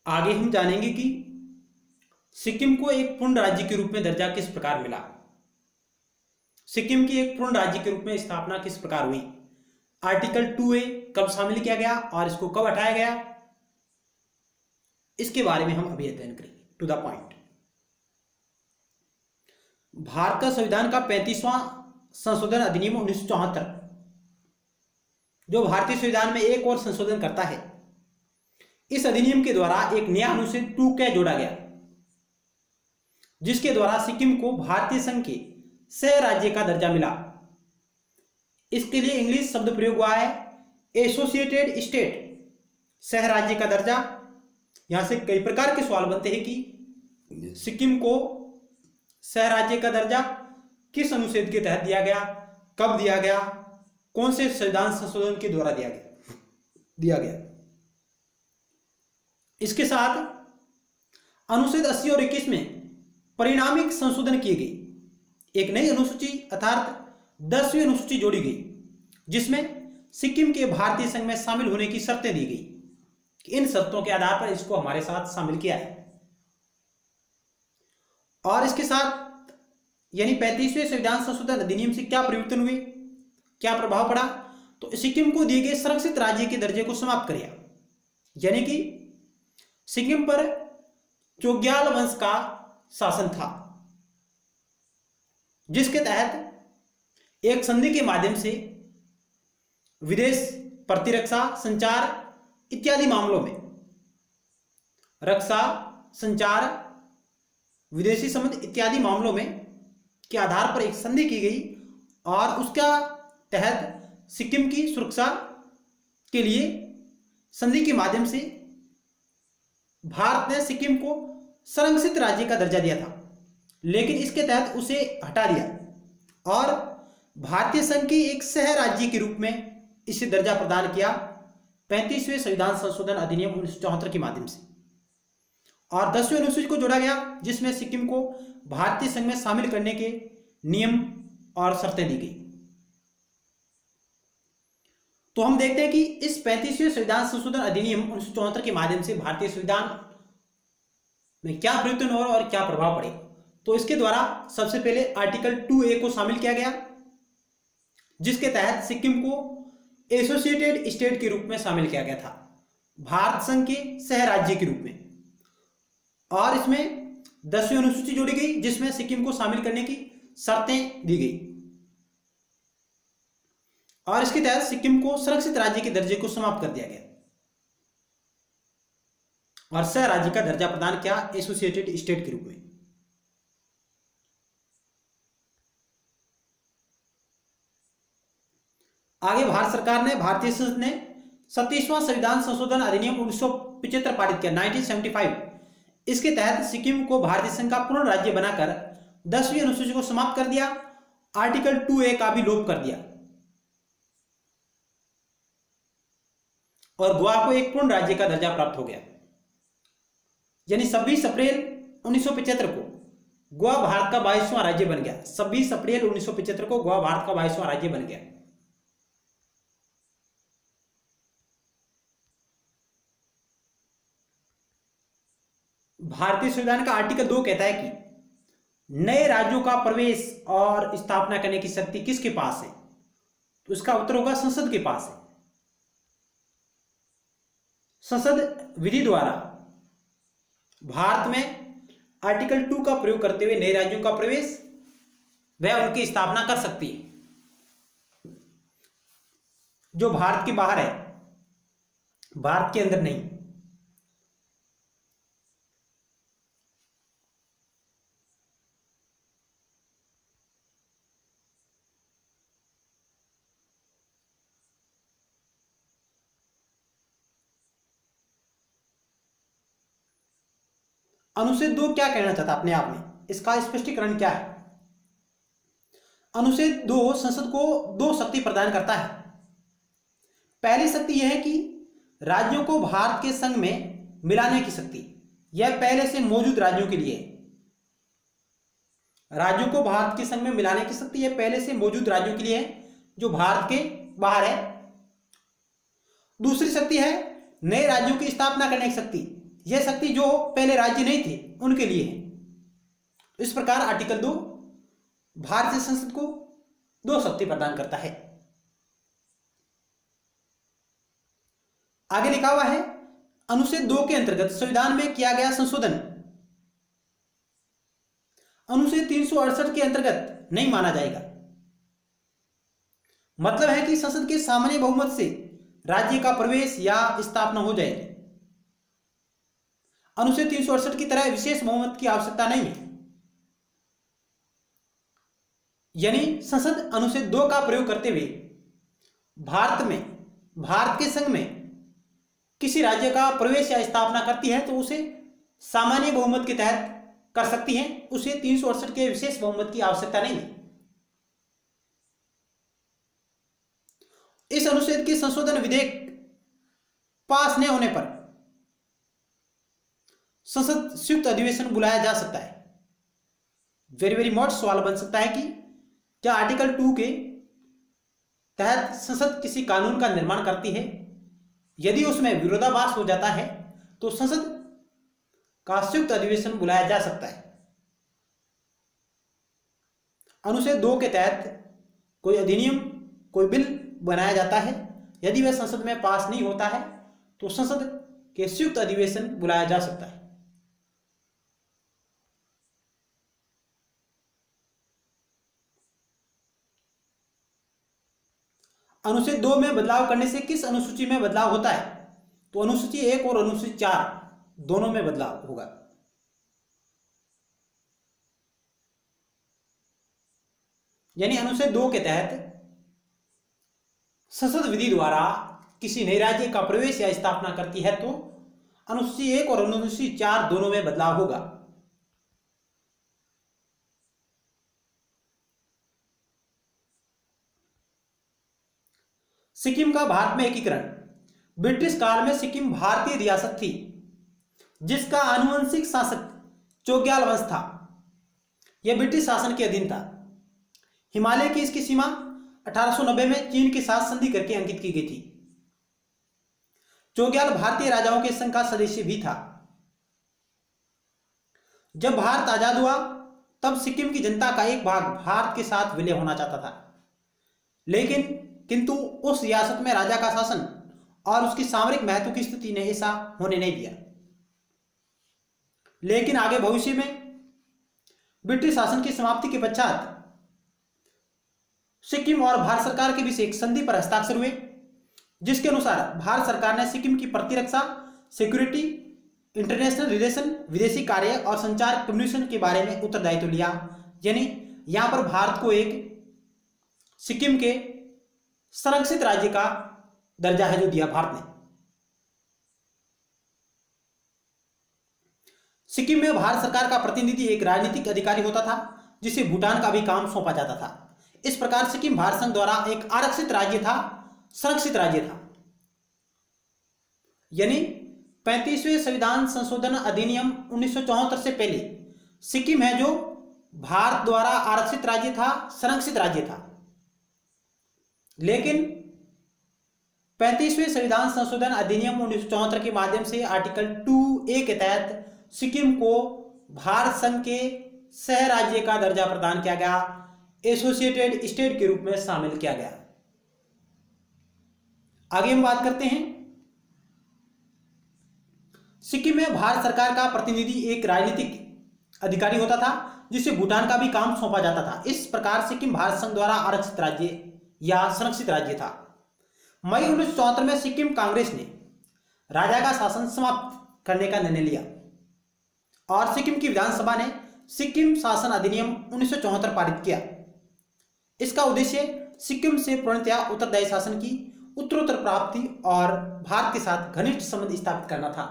आगे हम जानेंगे कि सिक्किम को एक पूर्ण राज्य के रूप में दर्जा किस प्रकार मिला। सिक्किम की एक पूर्ण राज्य के रूप में स्थापना किस प्रकार हुई, आर्टिकल 2A कब शामिल किया गया और इसको कब हटाया गया, इसके बारे में हम अभी अध्ययन करेंगे। To the point. भारत का संविधान का 35वां संशोधन अधिनियम 1974, जो भारतीय संविधान में एक और संशोधन करता है, इस अधिनियम के द्वारा एक नया अनुच्छेद 2K जोड़ा गया, जिसके द्वारा सिक्किम को भारतीय संघ के सह राज्य का दर्जा मिला। इसके लिए इंग्लिश शब्द प्रयोग हुआ है एसोसिएटेड स्टेट, सह राज्य का दर्जा। यहां से कई प्रकार के सवाल बनते हैं कि सिक्किम को सह राज्य का दर्जा किस अनुच्छेद के तहत दिया गया, कब दिया गया, कौन से संविधान संशोधन के द्वारा दिया गया। इसके साथ अनुच्छेद 80 और 21 में परिणामिक संशोधन किए गए। एक नई अनुसूची अर्थात 10वीं अनुसूची जोड़ी गई, जिसमें सिक्किम के भारतीय संघ में शामिल होने की शर्तें दी गई। इन शर्तों के आधार पर इसको हमारे साथ शामिल किया है। और इसके साथ यानी 35वें संविधान संशोधन अधिनियम से क्या परिवर्तन हुए, क्या प्रभाव पड़ा, तो सिक्किम को दिए गए संरक्षित राज्य के दर्जे को समाप्त कर दिया। यानी कि सिक्किम पर चोग्याल वंश का शासन था, जिसके तहत एक संधि के माध्यम से विदेश, प्रतिरक्षा, संचार इत्यादि मामलों में, रक्षा, संचार, विदेशी संबंध इत्यादि मामलों में के आधार पर एक संधि की गई और उसका तहत सिक्किम की सुरक्षा के लिए संधि के माध्यम से भारत ने सिक्किम को संरक्षित राज्य का दर्जा दिया था, लेकिन इसके तहत उसे हटा दिया और भारतीय संघ की एक सह राज्य के रूप में इसे दर्जा प्रदान किया 35वें संविधान संशोधन अधिनियम 1974 के माध्यम से। और 10वीं अनुसूची को जोड़ा गया, जिसमें सिक्किम को भारतीय संघ में शामिल करने के नियम और शर्तें दी गई। तो हम देखते हैं कि इस 35वें संविधान संशोधन अधिनियम 1974 के माध्यम से भारतीय संविधान में क्या परिवर्तन हो और क्या प्रभाव पड़े। तो इसके द्वारा सबसे पहले आर्टिकल 2A को शामिल किया गया, जिसके तहत सिक्किम को एसोसिएटेड स्टेट के रूप में शामिल किया गया था, भारत संघ के सह राज्य के रूप में। और इसमें 10वीं अनुसूची जोड़ी गई, जिसमें सिक्किम को शामिल करने की शर्तें दी गई और इसके तहत सिक्किम को संरक्षित राज्य के दर्जे को समाप्त कर दिया गया और सह राज्य का दर्जा प्रदान किया एसोसिएटेड स्टेट के रूप में। आगे भारत सरकार ने, भारतीय संसद ने 37वां संविधान संशोधन अधिनियम 1975 पारित किया 1975। इसके तहत सिक्किम को भारतीय संघ का पूर्ण राज्य बनाकर 10वीं अनुसूची को समाप्त कर दिया, आर्टिकल 2A का भी लोप कर दिया और गोवा को एक पूर्ण राज्य का दर्जा प्राप्त हो गया। यानी 26 अप्रैल 1975 को गोवा भारत का 22वां राज्य बन गया। 26 अप्रैल 1975 को गोवा भारत का 22वां राज्य बन गया। भारतीय संविधान का आर्टिकल 2 कहता है कि नए राज्यों का प्रवेश और स्थापना करने की शक्ति किसके पास है, तो इसका उत्तर होगा संसद के पास है। संसद विधि द्वारा भारत में आर्टिकल 2 का प्रयोग करते हुए नए राज्यों का प्रवेश वह उनकी स्थापना कर सकती है, जो भारत के बाहर है, भारत के अंदर नहीं। अनुच्छेद 2 क्या कहना चाहता अपने आप में, इसका स्पष्टीकरण क्या है। अनुच्छेद 2 संसद को 2 शक्ति प्रदान करता है। पहली शक्ति यह है कि राज्यों को भारत के संघ में मिलाने की शक्ति, यह पहले से मौजूद राज्यों के लिए है। राज्यों को भारत के संघ में मिलाने की शक्ति यह पहले से मौजूद राज्यों के लिए है, जो भारत के बाहर है। दूसरी शक्ति है नए राज्यों की स्थापना करने की शक्ति, यह शक्ति जो पहले राज्य नहीं थे उनके लिए है। इस प्रकार आर्टिकल 2 भारतीय संसद को 2 शक्ति प्रदान करता है। आगे लिखा हुआ है अनुच्छेद 2 के अंतर्गत संविधान में किया गया संशोधन अनुच्छेद 368 के अंतर्गत नहीं माना जाएगा। मतलब है कि संसद के सामान्य बहुमत से राज्य का प्रवेश या स्थापना हो जाएगी। अनुच्छेद 368 की तरह विशेष बहुमत की आवश्यकता नहीं है। यानी संसद अनुच्छेद 2 का प्रयोग करते हुए भारत के संघ में किसी राज्य का प्रवेश या स्थापना करती है तो उसे सामान्य बहुमत के तहत कर सकती है। उसे 368 के विशेष बहुमत की आवश्यकता नहीं है। इस अनुच्छेद के संशोधन विधेयक पास न होने पर संसद संयुक्त अधिवेशन बुलाया जा सकता है। वेरी वेरी मोस्ट सवाल बन सकता है कि क्या आर्टिकल 2 के तहत संसद किसी कानून का निर्माण करती है, यदि उसमें विरोधाभास हो जाता है तो संसद का संयुक्त अधिवेशन बुलाया जा सकता है। अनुच्छेद 2 के तहत कोई अधिनियम कोई बिल बनाया जाता है, यदि वह संसद में पास नहीं होता है तो संसद के संयुक्त अधिवेशन बुलाया जा सकता है। अनुच्छेद 2 में बदलाव करने से किस अनुसूची में बदलाव होता है? तो अनुसूची 1 और अनुसूची 4 दोनों में बदलाव होगा। यानी अनुच्छेद 2 के तहत संसद विधि द्वारा किसी नए राज्य का प्रवेश या स्थापना करती है तो अनुसूची 1 और अनुसूची 4 दोनों में बदलाव होगा। सिक्किम का भारत में एकीकरण। ब्रिटिश काल में सिक्किम भारतीय रियासत थी जिसका आनुवंशिक शासक चोग्याल वंश था। यह ब्रिटिश शासन के अधीन था। हिमालय की इसकी सीमा 1890 में चीन के साथ संधि करके अंकित की गई थी। चोग्याल भारतीय राजाओं के संघ का सदस्य भी था। जब भारत आजाद हुआ तब सिक्किम की जनता का एक भाग भारत के साथ विलय होना चाहता था, किंतु उस रियासत में राजा का शासन और उसकी सामरिक महत्व की स्थिति ने ऐसा होने नहीं दिया। लेकिन आगे भविष्य में ब्रिटिश शासन की समाप्ति के पश्चात सिक्किम और भारत सरकार के बीच एक संधि पर हस्ताक्षर हुए, जिसके अनुसार भारत सरकार ने सिक्किम की प्रतिरक्षा, सिक्योरिटी, इंटरनेशनल रिलेशन, विदेशी कार्य और संचार कम्युनिकेशन के बारे में उत्तरदायित्व लिया। यानी यहां पर भारत को एक सिक्किम के संरक्षित राज्य का दर्जा है जो दिया भारत ने। सिक्किम में भारत सरकार का प्रतिनिधि एक राजनीतिक अधिकारी होता था जिसे भूटान का भी काम सौंपा जाता था। इस प्रकार सिक्किम भारत संघ द्वारा एक आरक्षित राज्य था, संरक्षित राज्य था। यानी 35वें संविधान संशोधन अधिनियम 1974 से पहले सिक्किम है जो भारत द्वारा आरक्षित राज्य था, संरक्षित राज्य था। लेकिन 35वें संविधान संशोधन अधिनियम 1974 के माध्यम से आर्टिकल 2A के तहत सिक्किम को भारत संघ के सह राज्य का दर्जा प्रदान किया गया, एसोसिएटेड स्टेट के रूप में शामिल किया गया। आगे हम बात करते हैं। सिक्किम में भारत सरकार का प्रतिनिधि एक राजनीतिक अधिकारी होता था जिसे भूटान का भी काम सौंपा जाता था। इस प्रकार सिक्किम भारत संघ द्वारा आरक्षित राज्य या संरक्षित राज्य था। मई 1974 में सिक्किम कांग्रेस ने राजा का शासन समाप्त करने का निर्णय लिया और सिक्किम की विधानसभा ने सिक्किम शासन अधिनियम 1974 पारित किया। इसका उद्देश्य सिक्किम से पूर्णतया उत्तरदायी शासन की उत्तरोत्तर प्राप्ति और भारत के साथ घनिष्ठ संबंध स्थापित करना था।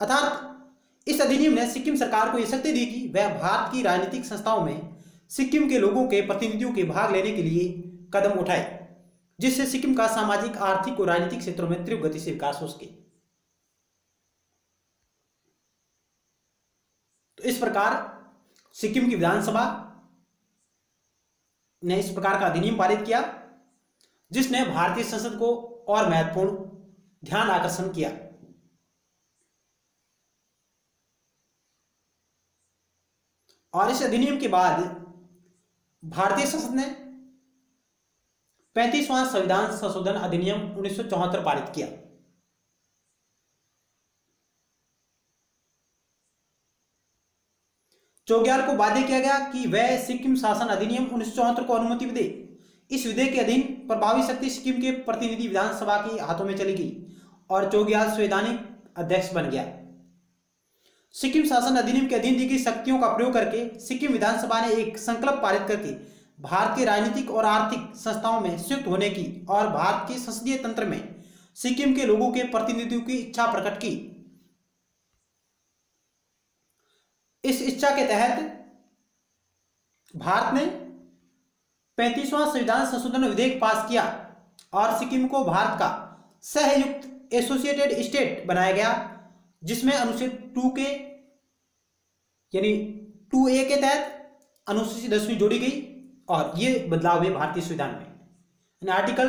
अर्थात इस अधिनियम ने सिक्किम सरकार को यह शक्ति दी कि वह भारत की राजनीतिक संस्थाओं में सिक्किम के लोगों के प्रतिनिधियों के भाग लेने के लिए कदम उठाए, जिससे सिक्किम का सामाजिक, आर्थिक और राजनीतिक क्षेत्रों में तीव्र गति से विकास हो सके। तो इस प्रकार सिक्किम की विधानसभा ने इस प्रकार का अधिनियम पारित किया जिसने भारतीय संसद को और महत्वपूर्ण ध्यान आकर्षण किया। और इस अधिनियम के बाद भारतीय संसद ने 35वां संविधान संशोधन अधिनियम 1974 पारित किया। चौग्याल को बाध्य किया गया कि वह सिक्किम शासन अधिनियम 1974 को अनुमति दे। इस विधेयक के अधीन प्रभावी शक्ति सिक्किम के प्रतिनिधि विधानसभा के हाथों में चली गई और चौग्याल संवैधानिक अध्यक्ष बन गया। सिक्किम शासन अधिनियम के अधीन दी गई शक्तियों का प्रयोग करके सिक्किम विधानसभा ने एक संकल्प पारित करके भारत के राजनीतिक और आर्थिक संस्थाओं में संयुक्त होने की और भारत के संसदीय तंत्र में सिक्किम के लोगों के प्रतिनिधित्व की इच्छा प्रकट की। इस इच्छा के तहत भारत ने 35वां संविधान संशोधन विधेयक पास किया और सिक्किम को भारत का सहयुक्त एसोसिएटेड स्टेट बनाया गया, जिसमें अनुच्छेद 2 के यानी 2A के तहत अनुसूची 10वीं जोड़ी गई और ये बदलाव हुए भारतीय संविधान में। आर्टिकल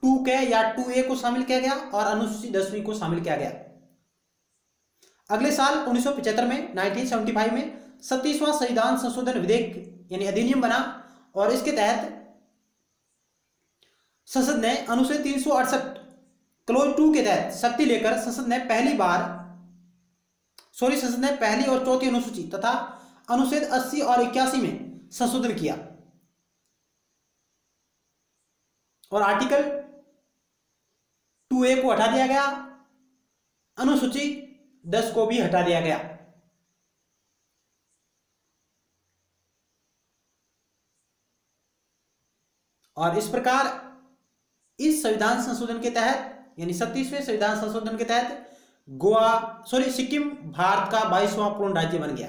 2 के या 2A को शामिल किया गया और अनुसूची 10वीं को शामिल किया गया। अगले साल 1975 में 1975 में 37वां संविधान संशोधन विधेयक यानी अधिनियम बना और इसके तहत संसद ने अनुच्छेद 368 क्लोज 2 के तहत शक्ति लेकर संसद ने पहली और चौथी अनुसूची तथा अनुच्छेद 80 और 81 में संशोधन किया और आर्टिकल 2A को हटा दिया गया, अनुसूची 10 को भी हटा दिया गया। और इस प्रकार इस संविधान संशोधन के तहत यानी 37वें संविधान संशोधन के तहत सिक्किम भारत का 22वां पूर्ण राज्य बन गया।